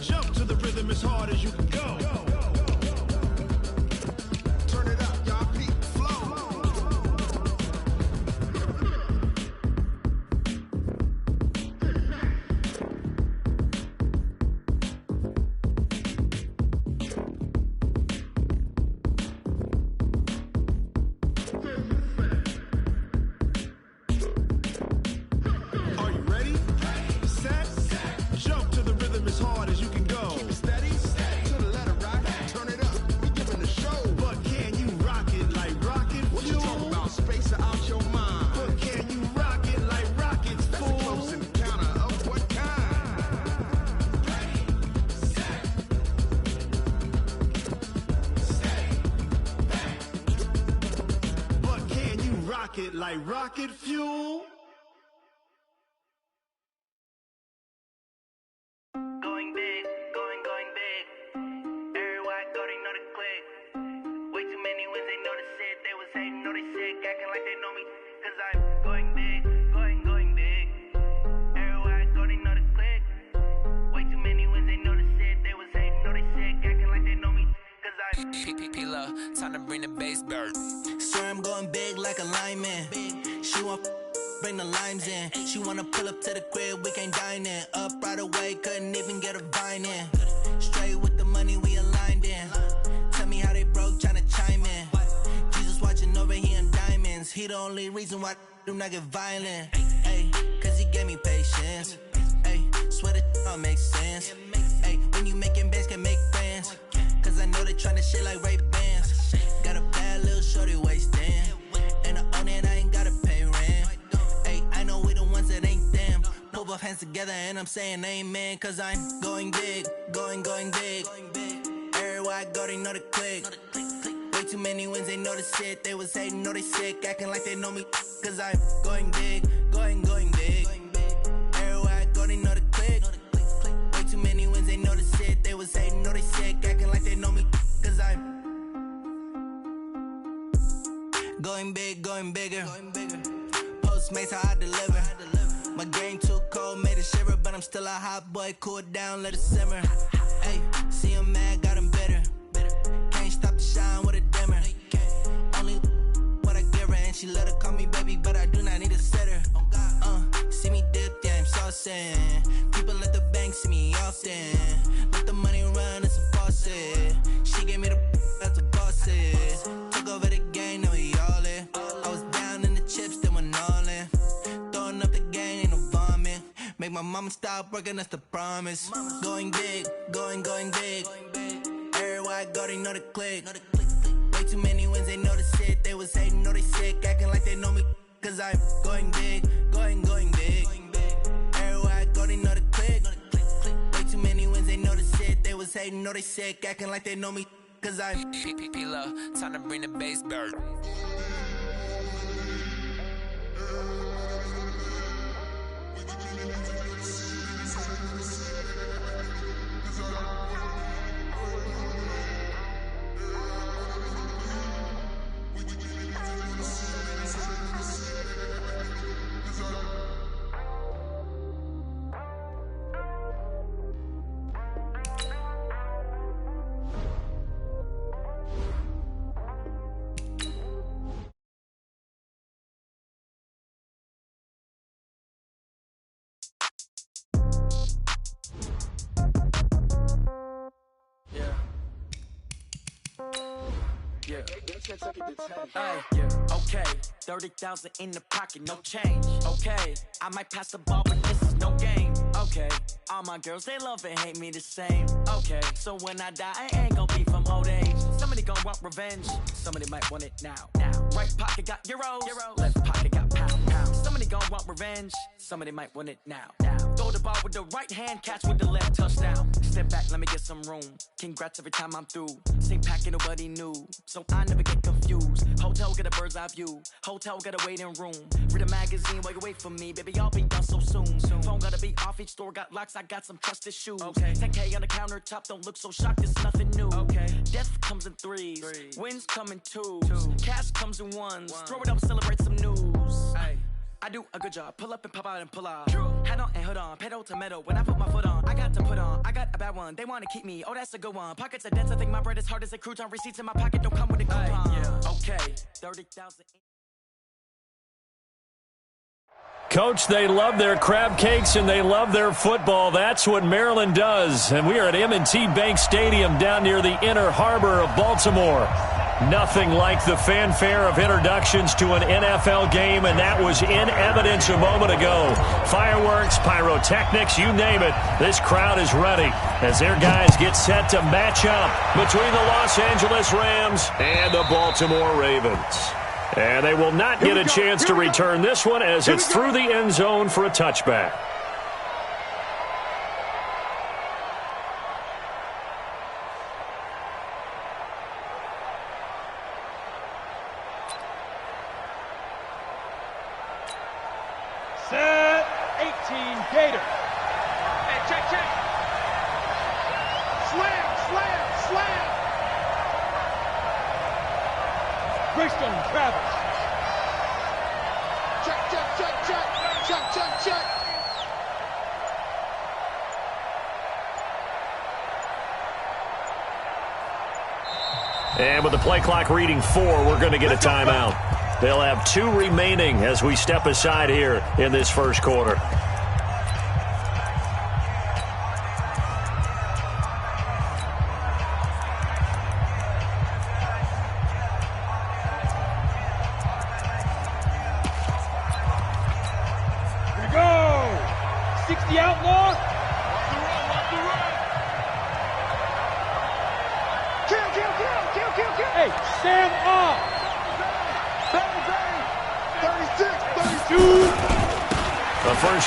Jump to the rhythm as hard as you can go. Turn it up, y'all peak flow. Are you ready? Set. Jump to the rhythm as hard as you can go. Keep it steady. To the letter right. Turn it up. We giving the show. But can you rock it like rocket fuel? What you talking about? Space out your mind. But can you rock it like rockets, fool? That's a close encounter of what kind? Ready, set, stay back. But can you rock it like rocket fuel? Going big, going big. Everywhere I go, they know the click. Way too many wins, they know the shit. They was hating, know they sick, acting like they know me. Cause I'm going big, going big. Everywhere I go, they know the click. Way too many wins, they know the shit. They was hating, know they sick, acting like they know me. Cause I'm P-P-P-Love, time to bring the bass bird. Swear I'm going big like a lineman. She want bring the limes in. She wanna pull up to the crib, we can't dine in. Up right away, couldn't even get a vine in. Straight with the money we aligned in. Tell me how they broke, tryna chime in. Jesus watching over here in diamonds. He the only reason why I do not get violent. Ay, cause he gave me patience. Ay, swear that all makes sense. Ay, when you making bands, can make friends. Cause I know they tryna shit like Ray-Bans. Got a bad little shorty wasting. And I own it, I ain't gotta pay rent. Ay, I know we the ones that ain't them. Pull both hands together and I'm saying amen. Cause I'm going big, going big. Everywhere I go, they know the click. Way too many wins, they know the shit. They was hating, know they sick, acting like they know me. Cause I'm going big, going big. Everywhere I go, they know the click. Way too many wins, they know the shit. They was hating, know they sick, acting like they know me. Cause I'm going big, going bigger. Postmates how I deliver. My game too cold, made it shiver, but I'm still a hot boy. Cool it down, let it simmer. Hey, see him mad, got him bitter. Can't stop the shine with a dimmer. Only what I give her, and she let her call me baby, but I do not need a sitter. See me dip, yeah, I'm saucing. People at the bank see me often. Let the money run, it's a faucet. She gave me the that's a boss is. Took over the game, now we all in. I was down in the chips, then went all in. Throwing up the game, ain't no vomit. Make my mama stop working, that's the promise. Going big, going big. Everywhere I go, they know the click. Way too many wins, they know the shit. They was hating, know they sick, acting like they know me. Cause I'm going big, going big. Everywhere I go, they know the click. Way too many wins, they know the shit. They was hating, know they sick, acting like they know me. Cause I'm P-P-P-Love, time to bring the bass bird. Yeah. Hey, yeah. Okay, 30,000 in the pocket, no change. Okay, I might pass the ball, but this is no game. Okay, all my girls, they love and hate me the same. Okay, so when I die, I ain't gon' be from old age. Somebody gon' want revenge, somebody might want it now. Right pocket got euros, left pocket got pound. Somebody gon' want revenge, somebody might want it now. Throw the ball with the right hand, catch with the left, touchdown. Step back, let me get some room. Congrats every time I'm through. Same packet, nobody knew, so I never get confused. Hotel get a bird's eye view, hotel get a waiting room. Read a magazine while you wait for me, baby, I'll be done so soon. Phone gotta be off, each store got locks, I got some trusted shoes. Okay, 10K on the countertop, don't look so shocked, it's nothing new. Okay, death comes in threes, wins come in twos, cash comes in ones. Throw it up, celebrate some news. Ay. I do a good job, pull up and pop out and pull out. Hat on and hood on, pedal to metal. When I put my foot on, I got to put on. I got a bad that one. They want to keep me. Oh, that's a good one. Pockets are dense. I think my bread is hard as a crouton. Receipts in my pocket don't come with a coupon. Yeah, okay. 30,000. Coach, they love their crab cakes and they love their football. That's what Maryland does. And we are at M&T Bank Stadium down near the Inner Harbor of Baltimore. Nothing like the fanfare of introductions to an NFL game, and that was in evidence a moment ago. Fireworks, pyrotechnics, you name it. This crowd is ready as their guys get set to match up between the Los Angeles Rams and the Baltimore Ravens. And they will not get a chance to return this one as it's through the end zone for a touchback. Set 18 Gator. Hey, check. Slam. Greystone Travis. Check. And with the play clock reading 4, we're going to get a timeout. They'll have 2 remaining as we step aside here in this first quarter.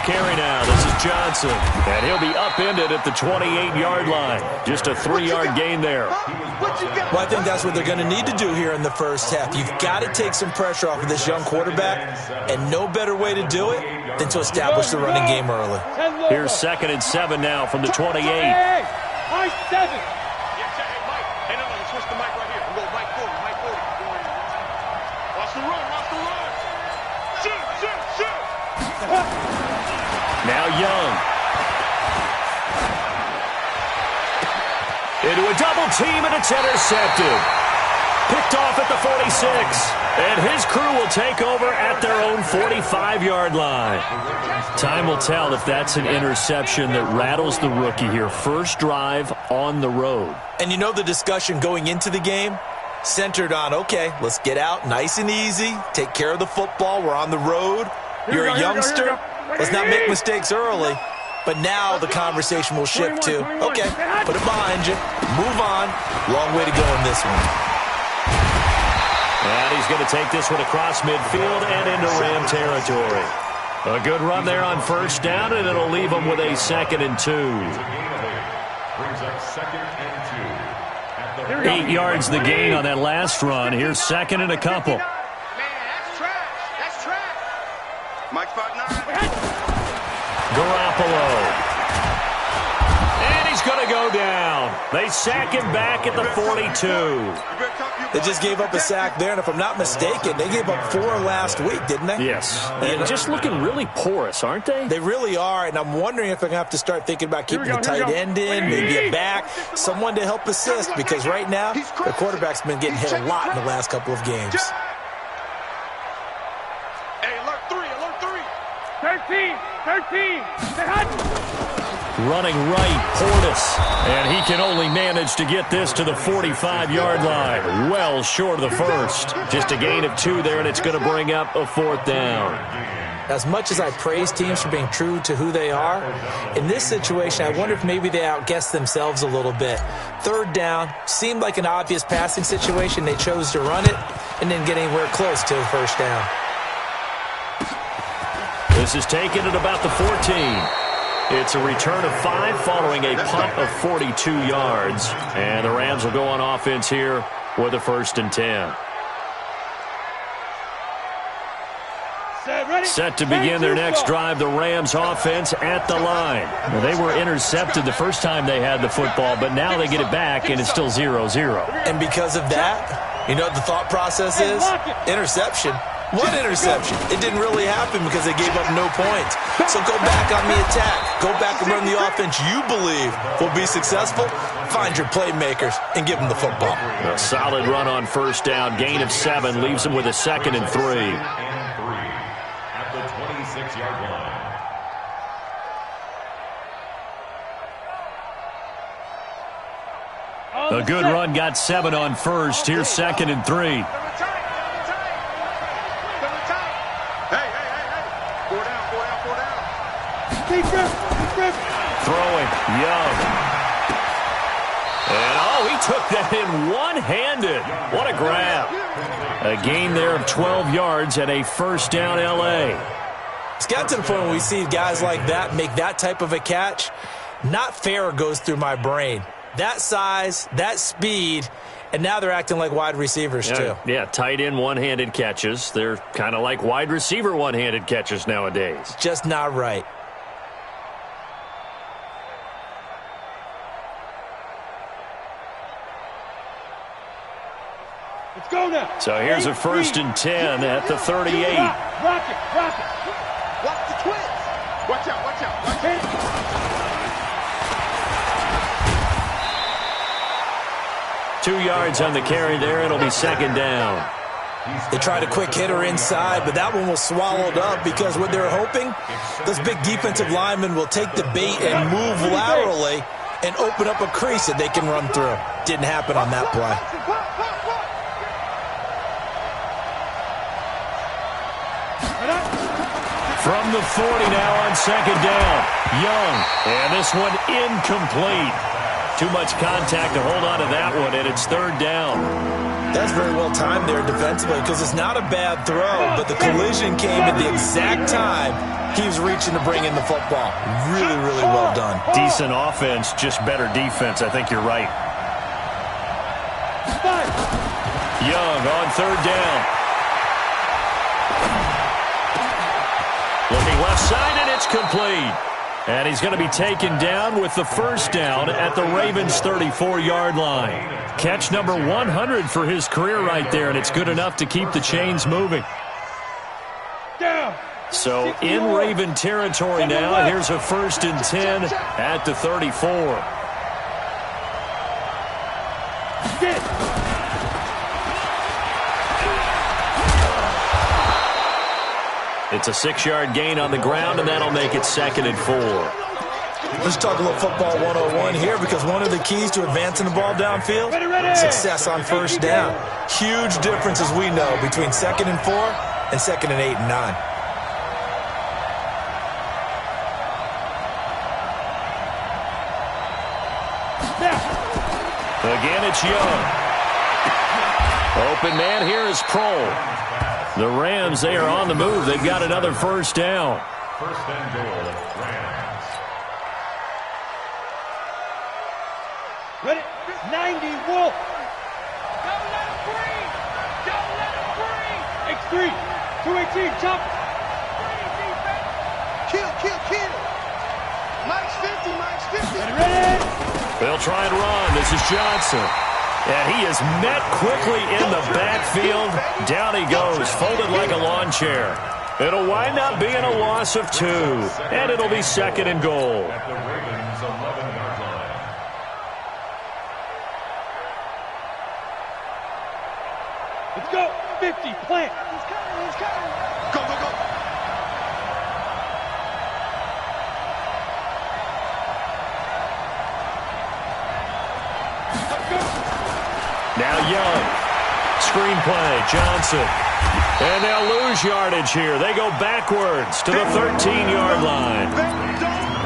Carry now. This is Johnson. And he'll be upended at the 28-yard line. Just a 3-yard gain there. Well, I think that's what they're going to need to do here in the first half. You've got to take some pressure off of this young quarterback, and no better way to do it than to establish the running game early. Here's 2nd and 7 now from the 28. High 7. Hey, no, switch the mic right here. We'll go Mike 40. Watch the run. Shoot. Now Young. Into a double team, and it's intercepted. Picked off at the 46. And his crew will take over at their own 45-yard line. Time will tell if that's an interception that rattles the rookie here. First drive on the road. And you know the discussion going into the game? Centered on, okay, let's get out nice and easy. Take care of the football. We're on the road. You're a youngster. Let's not make mistakes early. But now the conversation will shift to, okay, put it behind you. Move on. Long way to go in this one. And he's going to take this one across midfield and into Ram territory. A good run there on first down, and it'll leave them with a 2nd and 2. Brings up 2nd and 2. 8 yards the gain on that last run. Here's 2nd and a couple. Man, that's trash. Mike 5'9". Garoppolo. And he's going to go down. They sack him back at the 42. They just gave up a sack there, and if I'm not mistaken, they gave up 4 last week, didn't they? Yes. And just looking really porous, aren't they? They really are, and I'm wondering if I'm going to have to start thinking about keeping the tight end in, maybe a back, someone to help assist, because right now, the quarterback's been getting hit a lot in the last couple of games. Hey, alert 3. 13. Running right, Portis. And he can only manage to get this to the 45-yard line. Well short of the first. Just a gain of 2 there, and it's going to bring up a 4th down. As much as I praise teams for being true to who they are, in this situation, I wonder if maybe they outguessed themselves a little bit. 3rd down seemed like an obvious passing situation. They chose to run it and didn't get anywhere close to the first down. This is taken at about the 14. It's a return of 5 following a punt of 42 yards. And the Rams will go on offense here with a 1st and 10. Set to begin their next drive, the Rams offense at the line. Now, they were intercepted the first time they had the football, but now they get it back, and it's still 0-0. And because of that, you know what the thought process is? Interception. What interception? It didn't really happen because they gave up no points. So go back on the attack. Go back and run the offense you believe will be successful. Find your playmakers and give them the football. A solid run on first down. Gain of 7 leaves them with a 2nd and 3. At the 26-yard line. A good run got 7 on first. Here's 2nd and 3. Throwing, Young. And, he took that in one-handed. What a grab. A gain there of 12 yards and a first down L.A. It's got to the point where we see guys like that make that type of a catch. Not fair goes through my brain. That size, that speed, and now they're acting like wide receivers too. Yeah, tight end one-handed catches. They're kind of like wide receiver one-handed catches nowadays. Just not right. Let's go now. So here's a 1st and 10 at the 38. Rock it. Watch the twins. Watch out. Watch it. 2 yards on the carry there. It'll be 2nd down. They tried a quick hitter inside, but that one was swallowed up because what they're hoping, those big defensive linemen will take the bait and move laterally and open up a crease that they can run through. Didn't happen on that play. From the 40 now on 2nd down. Young. And this one incomplete. Too much contact to hold on to that one, and it's 3rd down. That's very well timed there defensively because it's not a bad throw, but the collision came at the exact time he was reaching to bring in the football. Really, really well done. Decent offense, just better defense. I think you're right. Young on 3rd down. Looking left side, and it's complete. And he's going to be taken down with the first down at the Ravens' 34-yard line. Catch number 100 for his career right there, and it's good enough to keep the chains moving. So in Raven territory now, here's a 1st and 10 at the 34. It's a 6-yard gain on the ground, and that'll make it 2nd and 4. Let's talk a little football 101 here because one of the keys to advancing the ball downfield, success on first down. Huge difference, as we know, between 2nd and 4 and 2nd and 8 and 9. Again, it's Young. Open man here is Kroll. The Rams, they are on the move. They've got another first down. 1st and goal, Rams. Ready? 90, Wolf. Don't let him breathe. Don't let him breathe. X3. 218, chop. Kill. Mike's 50. Ready? They'll try and run. This is Johnson. And he is met quickly in the backfield. Down he goes, folded like a lawn chair. It'll wind up being a loss of 2. And it'll be 2nd and goal. At the Ravens' 11-yard line. Let's go. 50, plant. He's coming. Go. Now Young. Screen play, Johnson. And they'll lose yardage here. They go backwards to the 13-yard line.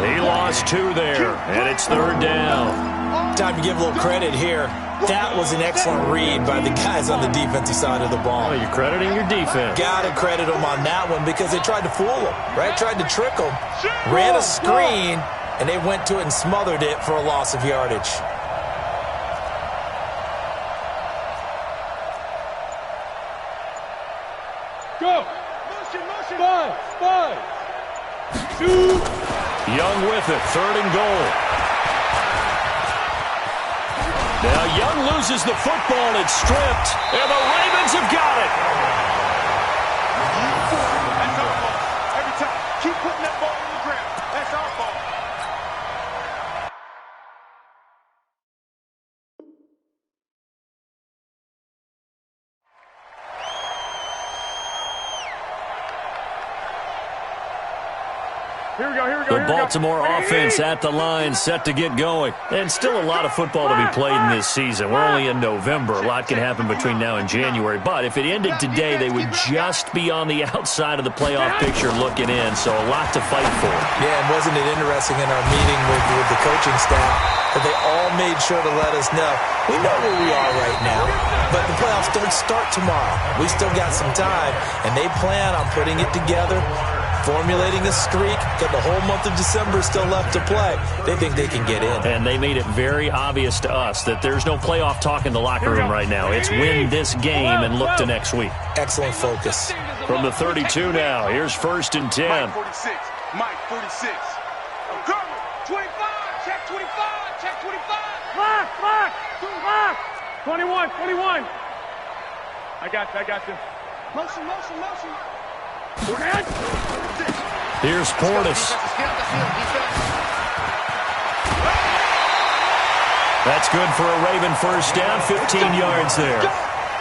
He lost 2 there, and it's 3rd down. Time to give a little credit here. That was an excellent read by the guys on the defensive side of the ball. Oh, you're crediting your defense. Got to credit them on that one because they tried to fool them, right? Tried to trick them. Ran a screen, and they went to it and smothered it for a loss of yardage. Go. Motion. 5. 2. Young with it, 3rd and goal. Now Young loses the football, it's stripped, and the Ravens have got it. Here we go, here we go. The Baltimore offense at the line, set to get going. And still a lot of football to be played in this season. We're only in November. A lot can happen between now and January. But if it ended today, they would just be on the outside of the playoff picture looking in. So a lot to fight for. Yeah, and wasn't it interesting in our meeting with the coaching staff that they all made sure to let us know, we know where we are right now, but the playoffs don't start tomorrow. We still got some time, and they plan on putting it together, formulating a streak, got the whole month of December still left to play. They think they can get in. And they made it very obvious to us that there's no playoff talk in the locker room right now. It's win this game and look to next week. Excellent focus. From the 32 now, here's 1st and 10. Mike 46. Mike 46. I'm coming. 25, check 25, check 25. Lock. 21. I got you. Motion. Here's Portis. That's good for a Raven first down, 15 yards there.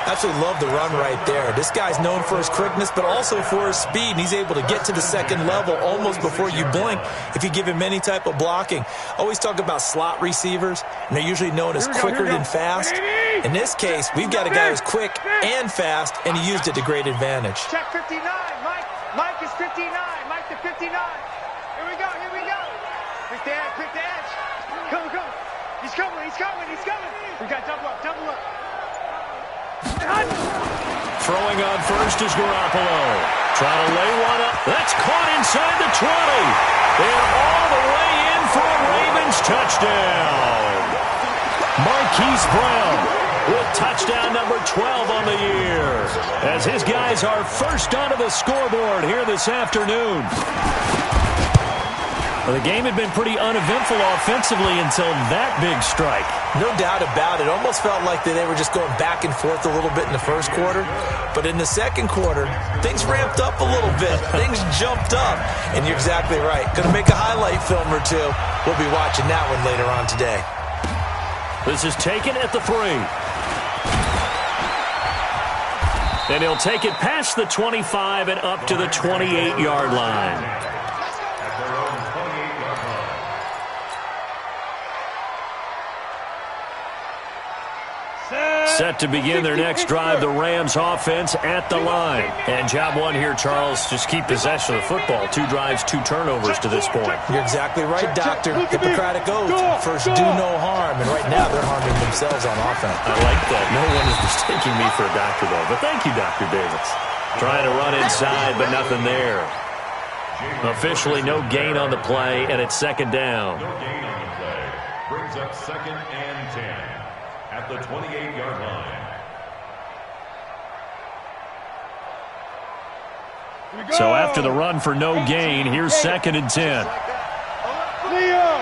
Absolutely love the run right there. This guy's known for his quickness, but also for his speed. And he's able to get to the second level almost before you blink if you give him any type of blocking. Always talk about slot receivers, and they're usually known as quicker than fast. In this case, we've got a guy who's quick and fast, and he used it to great advantage. Check 59, Mike is 59. Mike to 59. Here we go. Pick the edge. Come. He's coming. We got double up. Throwing on first is Garoppolo. Trying to lay one up. That's caught inside the 20. And all the way in for a Ravens touchdown. Marquise Brown with touchdown number 12 on the year, as his guys are first onto the scoreboard here this afternoon. Well, the game had been pretty uneventful offensively until that big strike. No doubt about it. Almost felt like they were just going back and forth a little bit in the first quarter. But in the second quarter, things ramped up a little bit. Things jumped up. And you're exactly right. Going to make a highlight film or two. We'll be watching that one later on today. This is taken at the 3. And he'll take it past the 25 and up to the 28-yard line. Set to begin their next drive, the Rams offense at the line. And job one here, Charles, just keep possession of the football. 2 drives, 2 turnovers to this point. You're exactly right, Doctor. Hippocratic oath. First, do no harm. And right now, they're harming themselves on offense. I like that. No one is mistaking me for a doctor, though. But thank you, Dr. Davis. Trying to run inside, but nothing there. Officially, no gain on the play, and it's second down. No gain on the play. Brings up 2nd and 10. At the 28-yard line. So after the run for no gain, here's 2nd and 10. Leo.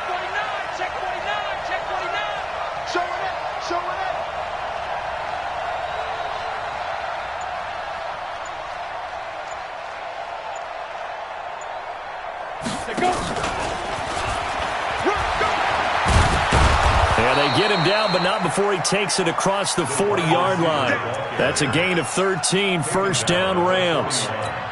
49, check 49. Show it. And they get him down, but not before he takes it across the 40-yard line. That's a gain of 13, first down Rams.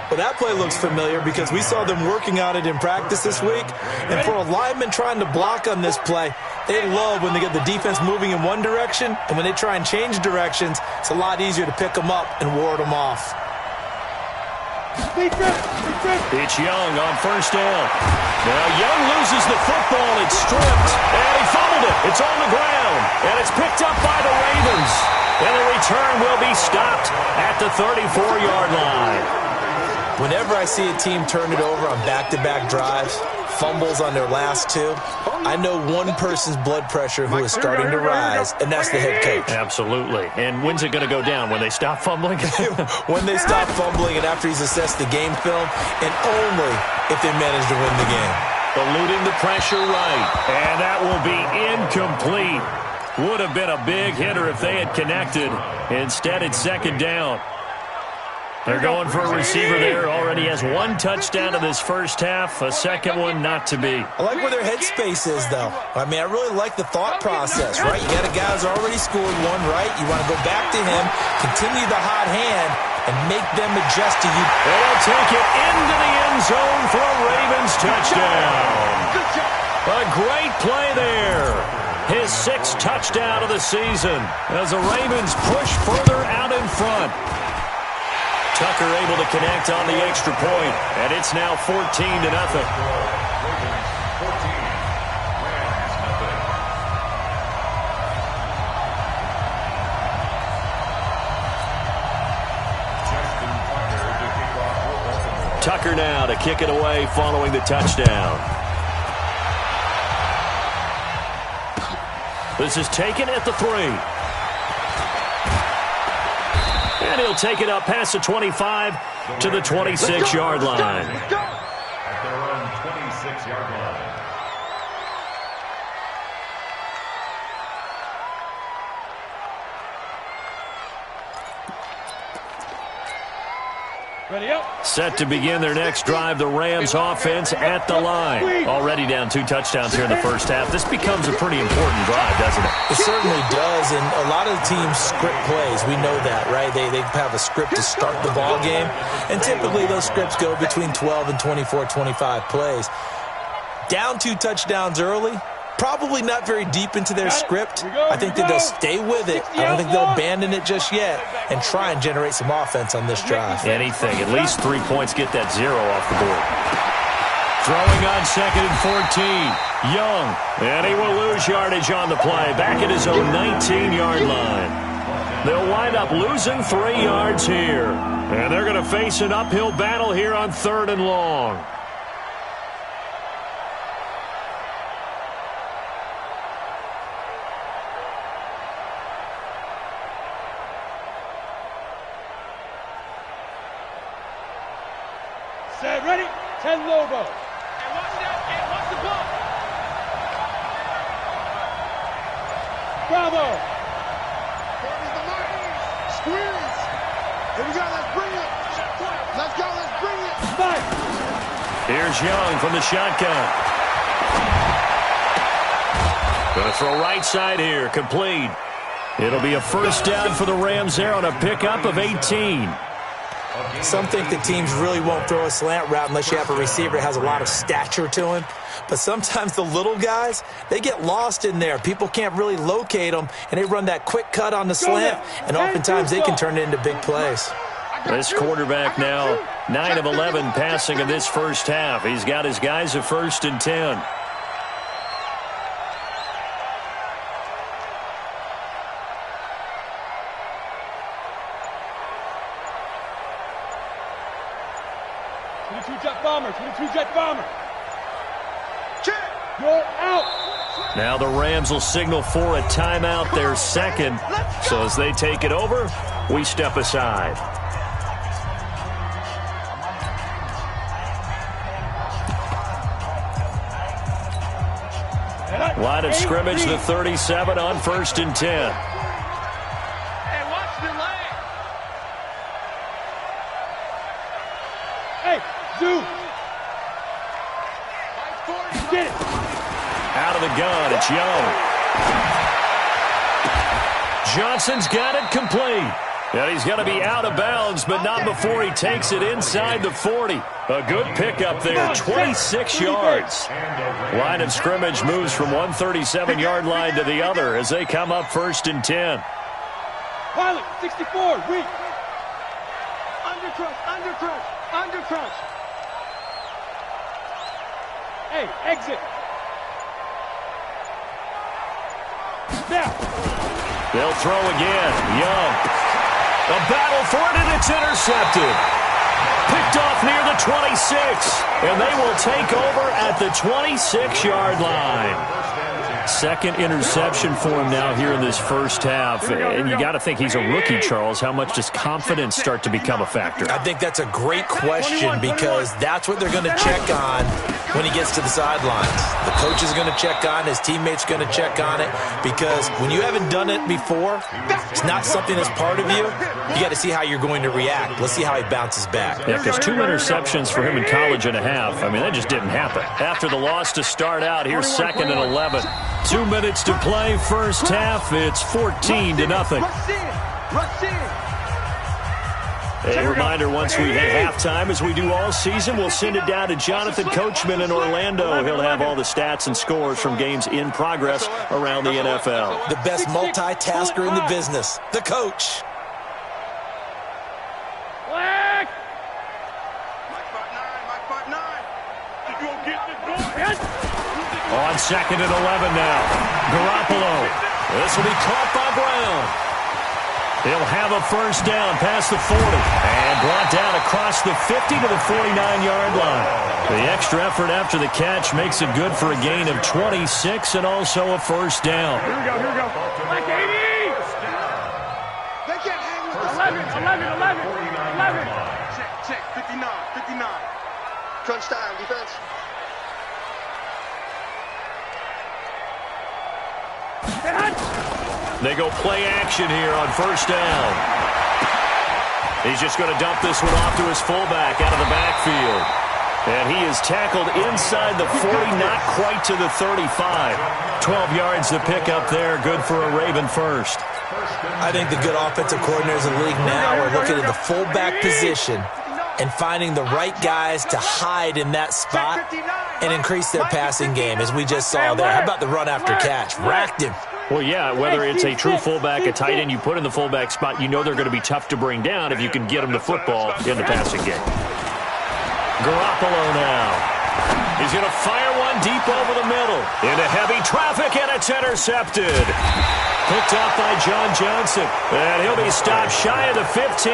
Well, that play looks familiar because we saw them working on it in practice this week. And for a lineman trying to block on this play, they love when they get the defense moving in one direction, and when they try and change directions, it's a lot easier to pick them up and ward them off. It's Young on first down. Now Young loses the football. It's stripped. And he fumbled it. It's on the ground. And it's picked up by the Ravens. And the return will be stopped at the 34-yard line. Whenever I see a team turn it over on back-to-back drives, fumbles on their last 2, I know one person's blood pressure who is starting to rise, and that's the head coach. Absolutely. And when's it going to go down? When they stop fumbling? When they stop fumbling and after he's assessed the game film, and only if they manage to win the game. Eluding the pressure right. And that will be incomplete. Would have been a big hitter if they had connected. Instead, it's second down. They're going for a receiver there. Already has 1 touchdown in this first half. A second one not to be. I like where their headspace is, though. I mean, I really like the thought process, right? You got a guy who's already scored 1, right? You want to go back to him, continue the hot hand, and make them adjust to you. And he'll take it into the end zone for a Ravens touchdown. A great play there. His 6th touchdown of the season as the Ravens push further out in front. Tucker able to connect on the extra point, and it's now 14-0. Tucker now to kick it away following the touchdown. This is taken at the 3. And he'll take it up past the 25 to the 26-yard line. At their own 26-yard line. Ready up. Set to begin their next drive, the Rams offense at the line. Already down 2 touchdowns here in the first half. This becomes a pretty important drive, doesn't it? It certainly does, and a lot of the teams script plays. We know that, right? They have a script to start the ball game, and typically those scripts go between 12 and 24, 25 plays. Down 2 touchdowns early, probably not very deep into their script. I think that they'll stay with it. I don't think they'll abandon it just yet and try and generate some offense on this drive. Anything. At least 3 points, get that 0 off the board. Throwing on 2nd and 14. Young. And he will lose yardage on the play. Back at his own 19-yard line. They'll wind up losing 3 yards here. And they're going to face an uphill battle here on 3rd and long. Set, ready? 10 Lobo. And watch that. And watch the ball. Bravo. Courtney's the mark. Squeeze. Here we go. Let's bring it. Let's go. Let's bring it. Fight. Here's Young from the shotgun. Going to throw right side here. Complete. It'll be a first down for the Rams there on a pickup of 18. Some think that teams really won't throw a slant route unless you have a receiver that has a lot of stature to him. But sometimes the little guys, they get lost in there. People can't really locate them, and they run that quick cut on the slant, and oftentimes they can turn it into big plays. This quarterback now 9 of 11 passing in this first half. He's got his guys at 1st and 10. Jet bomber. You're out. Now the Rams will signal for a timeout, their 2nd. So as they take it over, we step aside. Line of scrimmage, the 37 on 1st and 10. Hey, watch the leg. Hey, dude. Get it. Out of the gun, it's Young. Johnson's got it complete. And he's going to be out of bounds, but not before he takes it inside the 40. A good pickup there, 26 yards. Line of scrimmage moves from one 37-yard line to the other as they come up 1st and 10. Pilot, 64, weak. Under crunch, under crunch, under crunch. Hey, exit. Now. They'll throw again. Young. A battle for it, and it's intercepted. Picked off near the 26. And they will take over at the 26-yard line. 2nd interception for him now here in this first half. And you got to think he's a rookie, Charles. How much does confidence start to become a factor? I think that's a great question because that's what they're going to check on when he gets to the sidelines. The coach is going to check on, his teammates are going to check on it, because when you haven't done it before, it's not something that's part of you. You got to see how you're going to react. Let's see how he bounces back. Yeah, because 2 interceptions for him in college and a half, I mean, that just didn't happen. After the loss to start out, here's 2nd and 11. 2 minutes to play, first half. It's 14-0. Rush in. A reminder, once we hit halftime, as we do all season, we'll send it down to Jonathan Coachman in Orlando. He'll have all the stats and scores from games in progress around the NFL. The best multitasker in the business, the coach. On 2nd and 11 now. Garoppolo. This will be caught by Brown. He'll have a first down past the 40 and brought down across the 50 to the 49-yard line. The extra effort after the catch makes it good for a gain of 26 and also a first down. Here we go, here we go. Like 80! They can't hang with us. 11. Check, 59. Crunch time, defense. They go play action here on first down. He's just going to dump this one off to his fullback out of the backfield. And he is tackled inside the 40, not quite to the 35. 12 yards to pick up there. Good for a Raven first. I think the good offensive coordinators in the league now are looking at the fullback position and finding the right guys to hide in that spot and increase their passing game, as we just saw there. How about the run after catch? Racked him. Well, yeah, whether it's a true fullback, a tight end you put in the fullback spot, you know they're going to be tough to bring down if you can get them the football in the passing game. Garoppolo now. He's going to fire one deep over the middle. Into heavy traffic, and it's intercepted. Picked up by John Johnson. And he'll be stopped shy of the 15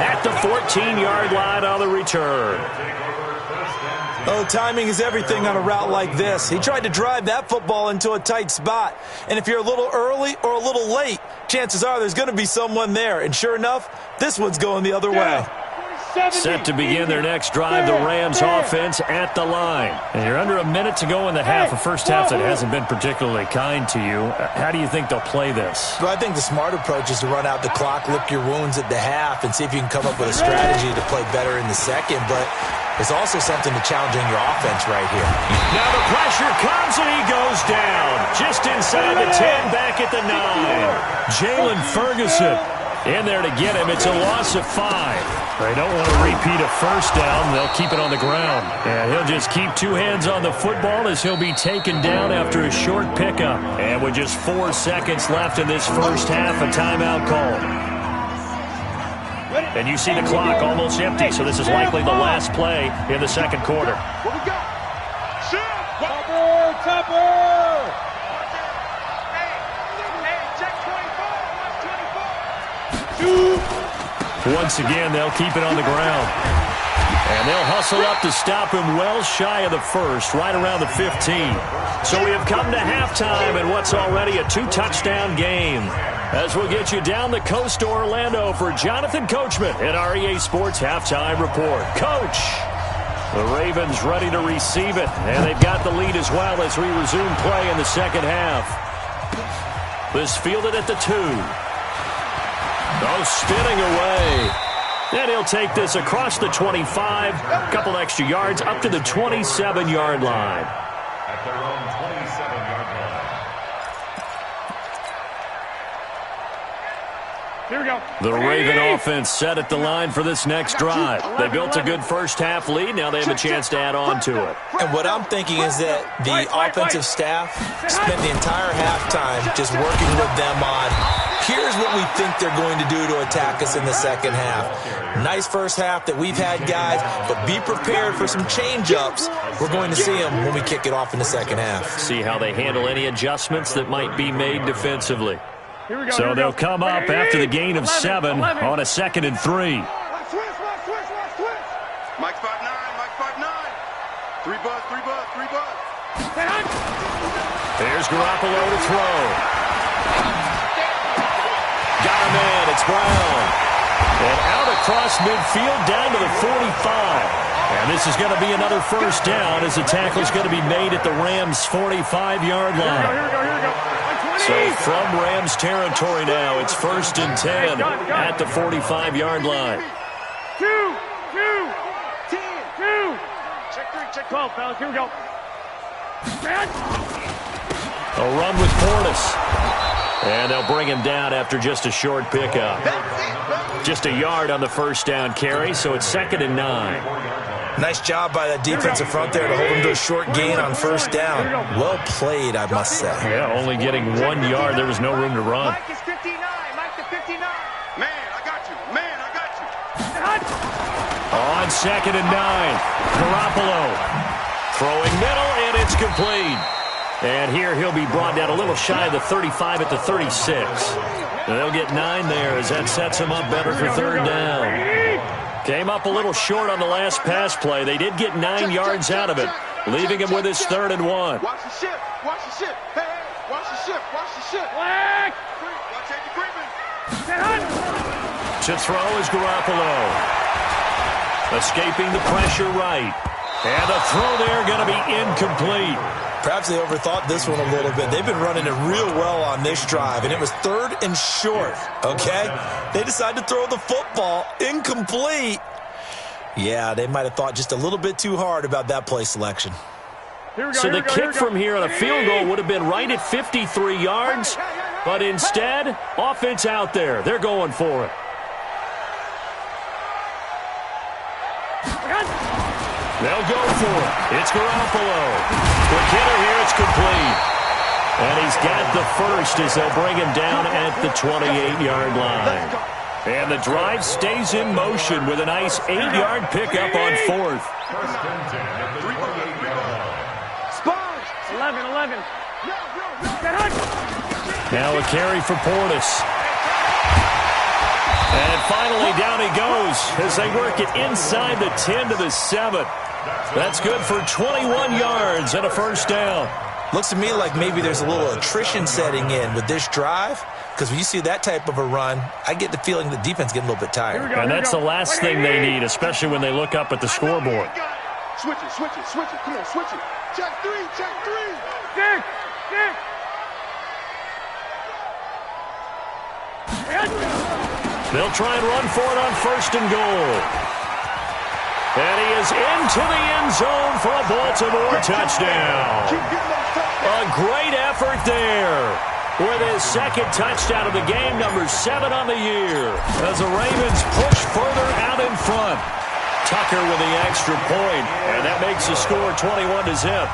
at the 14-yard line on the return. Oh, timing is everything on a route like this. He tried to drive that football into a tight spot. And if you're a little early or a little late, chances are there's going to be someone there. And sure enough, this one's going the other way. Set to begin their next drive, the Rams offense at the line. And you're under a minute to go in the half, a first half that hasn't been particularly kind to you. How do you think they'll play this? Well, I think the smart approach is to run out the clock, lick your wounds at the half, and see if you can come up with a strategy to play better in the second. But there's also something to challenging your offense right here. Now the pressure comes, and he goes down. Just inside the 10, back at the 9. Jalen Ferguson in there to get him. It's a loss of 5. They don't want to repeat a first down. They'll keep it on the ground. And he'll just keep two hands on the football as he'll be taken down after a short pickup. And with just 4 seconds left in this first half, a timeout call. And you see the clock almost empty, so this is likely the last play in the second quarter. What we got? Topper! Hey, check 24. Watch 24. Once again, they'll keep it on the ground. And they'll hustle up to stop him well shy of the first, right around the 15. So we have come to halftime in what's already a 2-touchdown game. As we'll get you down the coast to Orlando for Jonathan Coachman at our EA Sports Halftime Report. Coach, the Ravens ready to receive it, and they've got the lead as well as we resume play in the second half. This fielded at the 2. Oh, spinning away. And he'll take this across the 25, a couple extra yards, up to the 27-yard line. At their own 27-yard line. Here we go. The Raven offense set at the line for this next drive. They built a good first half lead. Now they have a chance to add on to it. And what I'm thinking is that the offensive staff spent the entire halftime just working with them on, here's what we think they're going to do to attack us in the second half. Nice first half that we've had, guys, but be prepared for some change-ups. We're going to see them when we kick it off in the second half. See how they handle any adjustments that might be made defensively. So they'll come up after the gain of 7 on a 2nd and 3. Mike 5'9", Mike 5'9". 3 buzz. There's Garoppolo to throw. Got him in. It's Brown. And out across midfield down to the 45. And this is going to be another first down as the tackle is going to be made at the Rams' 45-yard line. Here we go. So from Rams territory now, it's 1st and 10 at the 45-yard line. 2. Check 3, check 12, fellas. Here we go. A run with Portis. And they'll bring him down after just a short pickup. Just a yard on the first down carry, so it's 2nd and 9. Nice job by that defensive front there to hold him to a short gain on first down. Well played, I must say. Yeah, only getting 1 yard. There was no room to run. Mike is 59. Mike to 59. Man, I got you. Man, I got you. On 2nd and 9, Garoppolo throwing middle, and it's complete. And here he'll be brought down a little shy of the 35 at the 36. They'll get 9 there as that sets him up better for 3rd down. Came up a little short on the last pass play. They did get 9 yards out of it, leaving him with his 3rd and 1. Watch the ship. Watch the ship. Hey, hey, watch the ship. Watch the ship. Watch Andy Freeman. To throw is Garoppolo. Escaping the pressure right. And the throw there going to be incomplete. Perhaps they overthought this one a little bit. They've been running it real well on this drive, and it was 3rd and short, okay? They decided to throw the football incomplete. Yeah, they might have thought just a little bit too hard about that play selection. So the kick from here on a field goal would have been right at 53 yards, but instead, offense out there. They're going for it. They'll go for it. It's Garoppolo. Quick hitter here. It's complete. And he's got the first as they'll bring him down at the 28-yard line. And the drive stays in motion with a nice 8-yard pickup on 4th. Sponge. 11. Now a carry for Portis. And finally down he goes as they work it inside the 10 to the 7. That's good for 21 yards and a first down. Looks to me like maybe there's a little attrition setting in with this drive, because when you see that type of a run, I get the feeling the defense getting a little bit tired. And that's the last thing they need, especially when they look up at the scoreboard. Switch it. Come on, switch it. Check 3. Dick. They'll try and run for it on 1st and goal. And he is into the end zone for a Baltimore touchdown. A great effort there with his 2nd touchdown of the game, number 7 on the year, as the Ravens push further out in front. Tucker with the extra point, and that makes the score 21-0.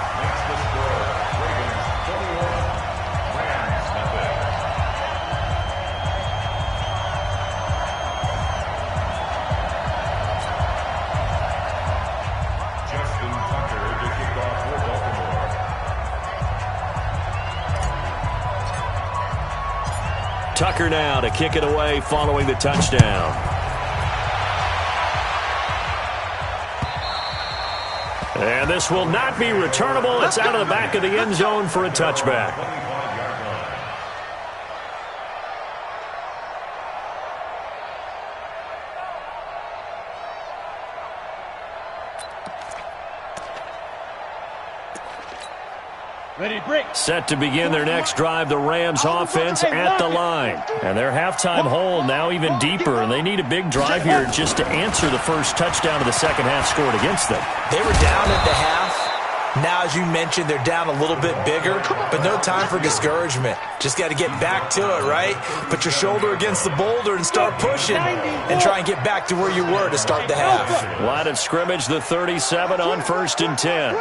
Tucker now to kick it away following the touchdown. And this will not be returnable. It's out of the back of the end zone for a touchback. Set to begin their next drive, the Rams offense at the line. And their halftime hole now even deeper, and they need a big drive here just to answer the first touchdown of the second half scored against them. They were down at the half. Now, as you mentioned, they're down a little bit bigger, but no time for discouragement. Just got to get back to it, right? Put your shoulder against the boulder and start pushing and try and get back to where you were to start the half. Line of scrimmage, the 37 on 1st and 10.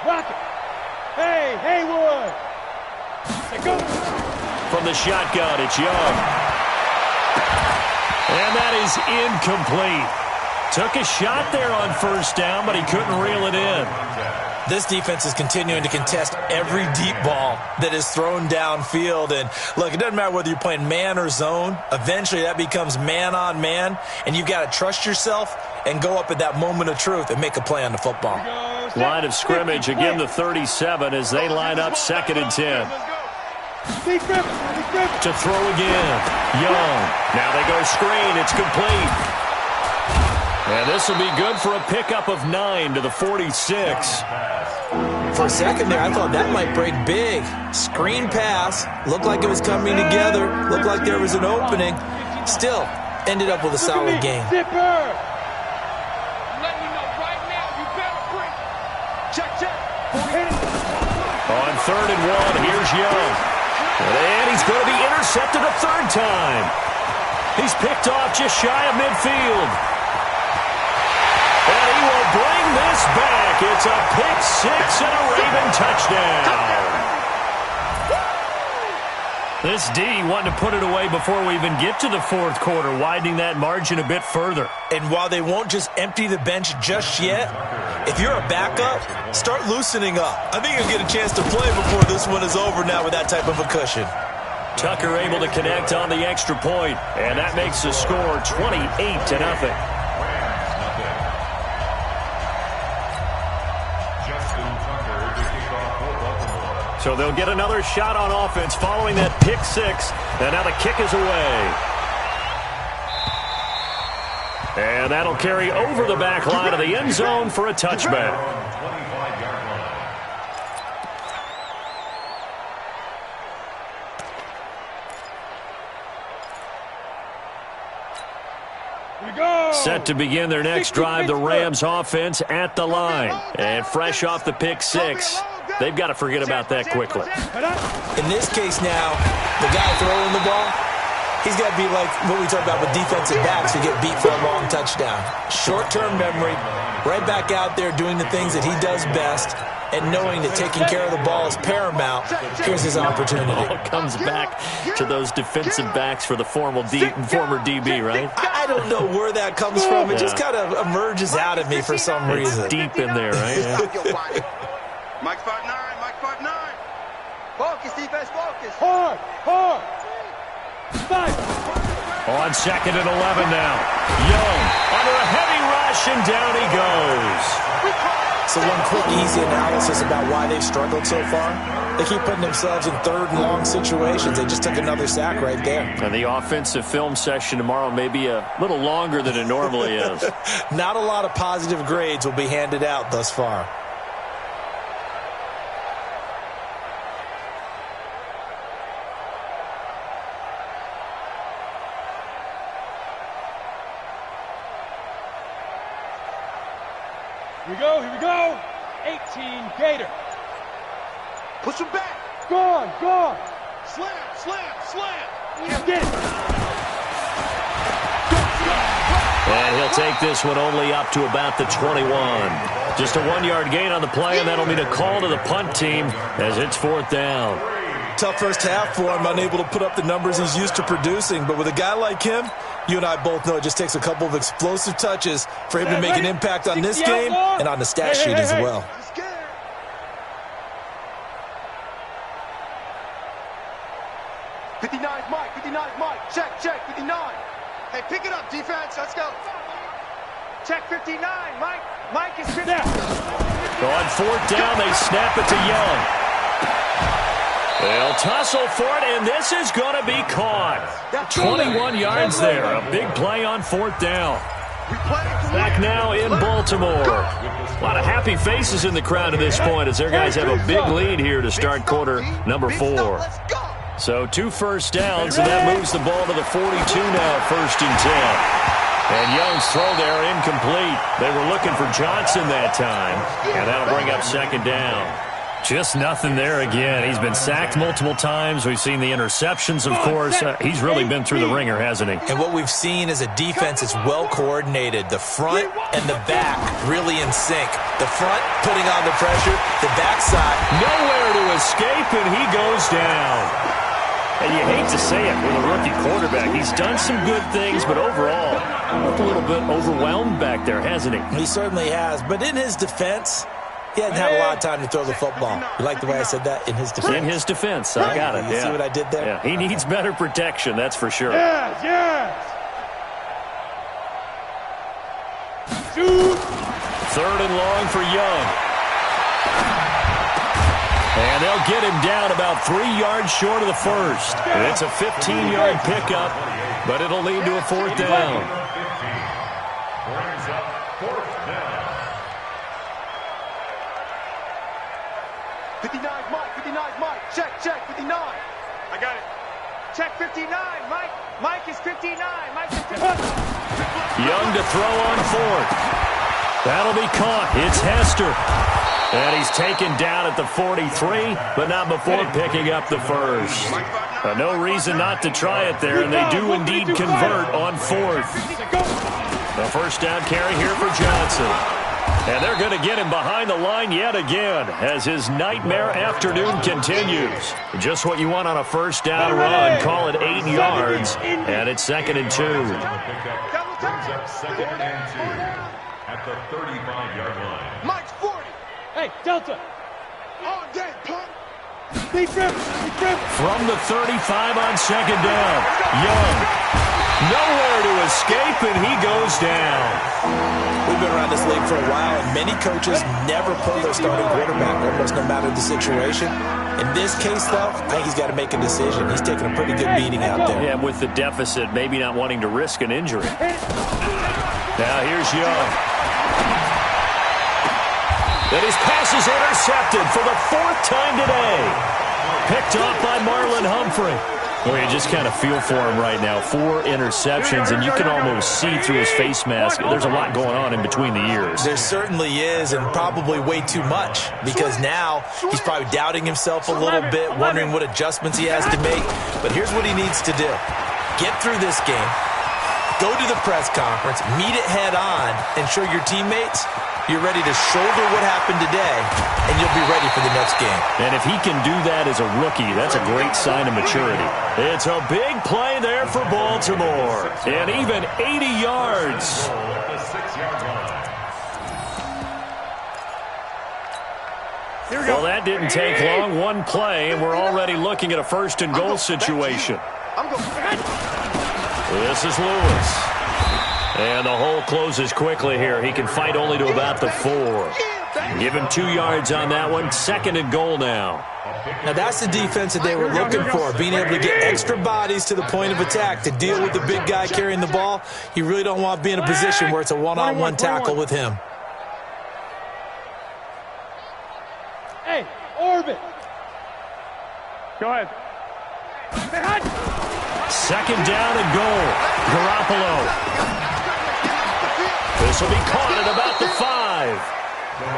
Rock it. Hey, Haywood. Go. From the shotgun, it's Young. And that is incomplete. Took a shot there on 1st down, but he couldn't reel it in. This defense is continuing to contest every deep ball that is thrown downfield. And, look, it doesn't matter whether you're playing man or zone. Eventually, that becomes man-on-man, and you've got to trust yourself and go up at that moment of truth and make a play on the football. Line of scrimmage, again the 37 as they line up 2nd and 10. To throw again. Young. Now they go screen. It's complete. And this will be good for a pickup of 9 to the 46. For a second there, I thought that might break big. Screen pass. Looked like it was coming together. Looked like there was an opening. Still, ended up with a solid game. On 3rd and 1, here's Young. And he's going to be intercepted a third time. He's picked off just shy of midfield. And he will bring this back. It's a pick six and a Raven touchdown. This D wanting to put it away before we even get to the fourth quarter, widening that margin a bit further. And while they won't just empty the bench just yet, if you're a backup, start loosening up. I think you'll get a chance to play before this one is over now with that type of a cushion. Tucker able to connect on the extra point, and that makes the score 28-0. So they'll get another shot on offense following that pick six, and now the kick is away. And that'll carry over the back line of the end zone for a touchback. Set to begin their next drive, the Rams offense at the line. And fresh off the pick six, they've got to forget about that quickly. In this case now, the guy throwing the ball, he's got to be like what we talk about with defensive backs who get beat for a long touchdown. Short-term memory, right back out there doing the things that he does best, and knowing that taking care of the ball is paramount. Here's his opportunity. All comes back to those defensive backs for the former DB, right? I don't know where that comes from. It just kind of emerges out of me for some reason. It's deep in there, right? Yeah. Mike 5'9", Mike 5'9". Focus, defense, focus. Hard. On 2nd and 11 now. Young under a heavy rush, and down he goes. So one quick, easy analysis about why they've struggled so far. They keep putting themselves in 3rd and long situations. They just took another sack right there. And the offensive film session tomorrow may be a little longer than it normally is. Not a lot of positive grades will be handed out thus far. Here we go. 18, Gator. Push him back. Gone. Slam. Get it. And he'll take this one only up to about the 21. Just a 1-yard gain on the play, and that'll mean a call to the punt team as it's 4th down. Tough first half for him, unable to put up the numbers he's used to producing. But with a guy like him, you and I both know it just takes a couple of explosive touches for him to make an impact on this game and on the stat sheet as well. 59's Mike. Check, 59. Hey, pick it up, defense. Let's go. Check 59, Mike. Mike is 59. On 4th down, they snap it to Young. They'll tussle for it, and this is going to be caught. 21 yards there. A big play on 4th down. Back now in Baltimore. A lot of happy faces in the crowd at this point as their guys have a big lead here to start quarter number 4. So 2 first downs, and that moves the ball to the 42 now, 1st and 10. And Young's throw there incomplete. They were looking for Johnson that time, and that'll bring up 2nd down. Just nothing there again. He's been sacked multiple times. We've seen the interceptions, of course. He's really been through the ringer, hasn't he? And what we've seen is a defense that's well coordinated. The front and the back really in sync. The front putting on the pressure. The backside nowhere to escape, and he goes down. And you hate to say it with a rookie quarterback. He's done some good things, but overall, a little bit overwhelmed back there, hasn't he? He certainly has. But in his defense, he hadn't had a lot of time to throw the football. You like the way I said that? In his defense. In his defense. I got it. You see what I did there? Yeah. He needs better protection, that's for sure. Yes. 3rd and long for Young. And they'll get him down about 3 yards short of the first. And it's a 15-yard pickup, but it'll lead to a 4th down. I got it. Check 59, Mike. Mike is 59. Mike is 59. Young to throw on fourth. That'll be caught. It's Hester. And he's taken down at the 43, but not before picking up the first. No reason not to try it there, and they do indeed convert on fourth. The first down carry here for Johnson. And they're going to get him behind the line yet again as his nightmare afternoon continues. Just what you want on a first down run. Call it 8 yards, and it's 2nd and 2. Brings up 2nd and 2 at the 35-yard line. Mike's 40. Hey, Delta. All day, punk. Deep rim. From the 35 on 2nd down. Young. Nowhere to escape, and he goes down. We've been around this league for a while, and many coaches never pull their starting quarterback, almost no matter the situation. In this case, though, I think he's got to make a decision. He's taking a pretty good beating out there. Yeah, with the deficit, maybe not wanting to risk an injury. Now here's Young. And his pass is intercepted for the 4th time today. Picked off by Marlon Humphrey. Well, you just kind of feel for him right now. 4 interceptions, and you can almost see through his face mask. There's a lot going on in between the ears. There certainly is, and probably way too much, because now he's probably doubting himself a little bit, wondering what adjustments he has to make. But here's what he needs to do. Get through this game, go to the press conference, meet it head on, and show your teammates you're ready to shoulder what happened today, and you'll be ready for the next game. And if he can do that as a rookie, that's a great sign of maturity. It's a big play there for Baltimore. And even 80 yards. At the 6-yard line. Well, that didn't take long. One play, and we're already looking at a 1st and goal situation. This is Lewis. And the hole closes quickly here. He can fight only to about the 4. Give him 2 yards on that one. 2nd and goal now. Now, that's the defense that they were looking for, being able to get extra bodies to the point of attack to deal with the big guy carrying the ball. You really don't want to be in a position where it's a one-on-one tackle with him. Hey, orbit. Go ahead. 2nd down and goal. Garoppolo. This will be caught at about the 5.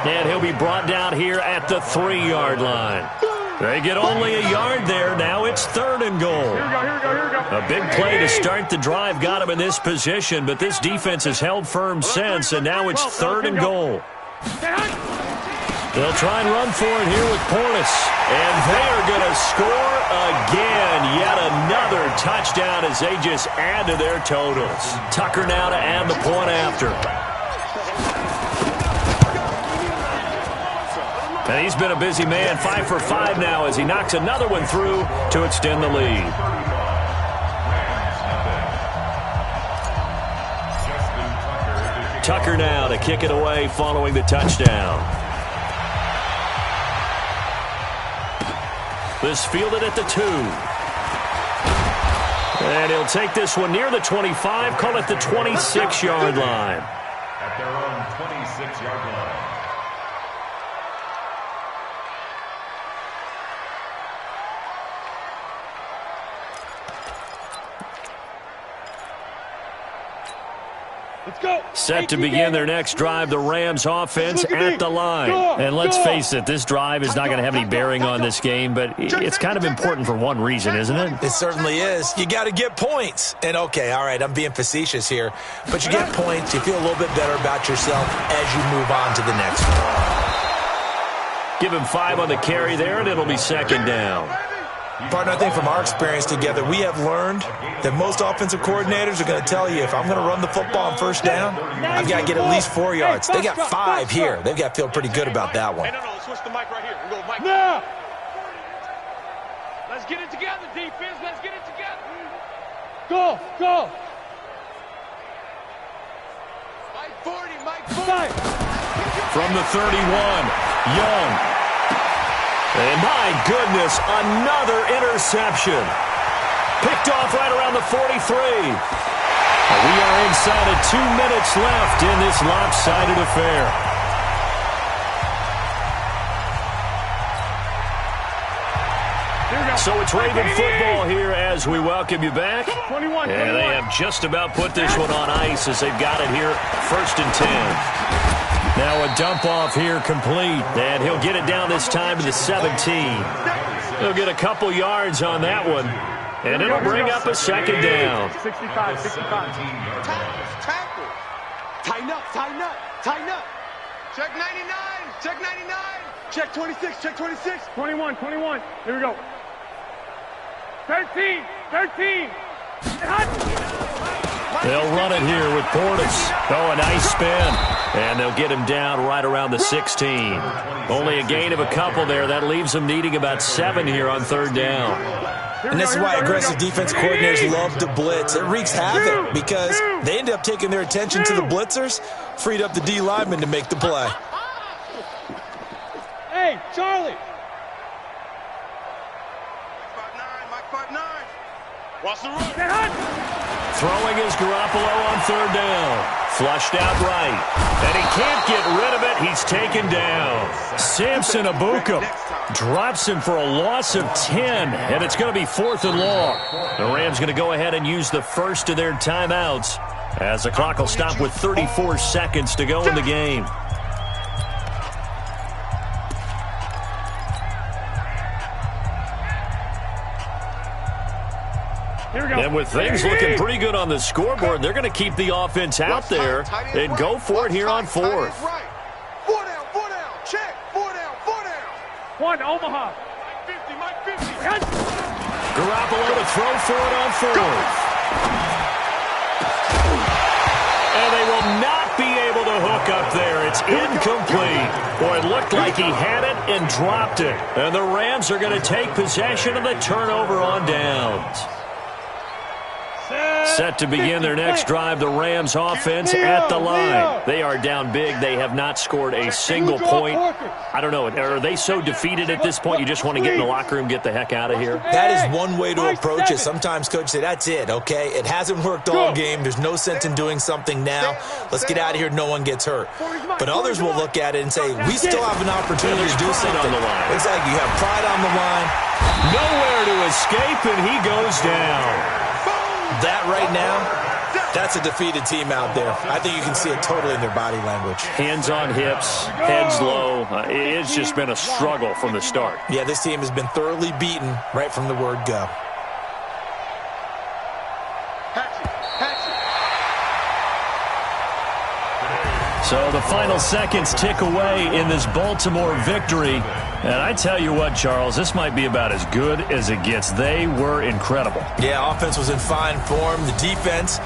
And he'll be brought down here at the 3-yard line. They get only a yard there. Now it's 3rd and goal. Here we go. A big play to start the drive got him in this position, but this defense has held firm since, and now it's 3rd and goal. They'll try and run for it here with Portis. And they are going to score again. Yet another touchdown as they just add to their totals. Tucker now to add the point after. And he's been a busy man. 5 for 5 now as he knocks another one through to extend the lead. Tucker now to kick it away following the touchdown. This fielded at the 2. And he'll take this one near the 25, call it the 26-yard line. At their own 26-yard line. Let's go. Set to begin their next drive, the Rams offense at the line. And let's face it, this drive is not going to have any bearing on this game, but it's kind of important for one reason, isn't it? It certainly is. You got to get points. And, okay, all right, I'm being facetious here, but you get points, you feel a little bit better about yourself as you move on to the next one. Give him 5 on the carry there, and it'll be 2nd down. Partner, I think from our experience together, we have learned that most offensive coordinators are going to tell you, if I'm going to run the football on 1st down, I've got to get at least 4 yards. They got 5 here. They've got to feel pretty good about that one. Hey, no, let's switch the mic right here. We'll go mic. Now. Let's get it together, defense. Let's get it together. Go. Mike 40, Mike 40. From the 31, Young. And my goodness, another interception. Picked off right around the 43. We are inside of 2 minutes left in this lopsided affair. Here So it's Raven football here as we welcome you back. And they have just about put this one on ice as they've got it here, 1st and 10. Now a dump off here complete, and he'll get it down this time to the 17. He'll get a couple yards on that one, and it'll bring up a 2nd down. 65. Tackles. Tighten up. Check 99. Check 99. Check 26. Check 26. 21. Here we go. 13. They'll run it here with Portis. Oh, a nice spin. And they'll get him down right around the 16. Only a gain of a couple there. That leaves them needing about 7 here on 3rd down. And this is why aggressive defense coordinators love to blitz. It wreaks havoc because they end up taking their attention to the blitzers, freed up the D lineman to make the play. Hey, Charlie. Mike 5'9". Watch the run. Throwing is Garoppolo on 3rd down. Flushed out right. And he can't get rid of it. He's taken down. Samson Abuka drops him for a loss of 10. And it's going to be 4th and long. The Rams going to go ahead and use the first of their timeouts as the clock will stop with 34 seconds to go in the game. And with things looking pretty good on the scoreboard, they're going to keep the offense out there and go for it here on 4th. 4 down. Check. 4 down. 1, Omaha. Mike 50. Garoppolo to throw for it on 4th. And they will not be able to hook up there. It's incomplete. Boy, it looked like he had it and dropped it. And the Rams are going to take possession of the turnover on downs. Set to begin their next drive, the Rams offense at the line. They are down big. They have not scored a single point. I don't know. Are they so defeated at this point you just want to get in the locker room, get the heck out of here? That is one way to approach it. Sometimes coaches say, that's it, okay? It hasn't worked all game. There's no sense in doing something now. Let's get out of here. No one gets hurt. But others will look at it and say, we still have an opportunity to do something. On the line. Exactly. You have pride on the line. Nowhere to escape, and he goes down. That right now, that's a defeated team out there. I think you can see it totally in their body language. Hands on hips, heads low. It's just been a struggle from the start. Yeah, this team has been thoroughly beaten right from the word go. So the final seconds tick away in this Baltimore victory. And I tell you what, Charles, this might be about as good as it gets. They were incredible. Yeah, offense was in fine form. The defense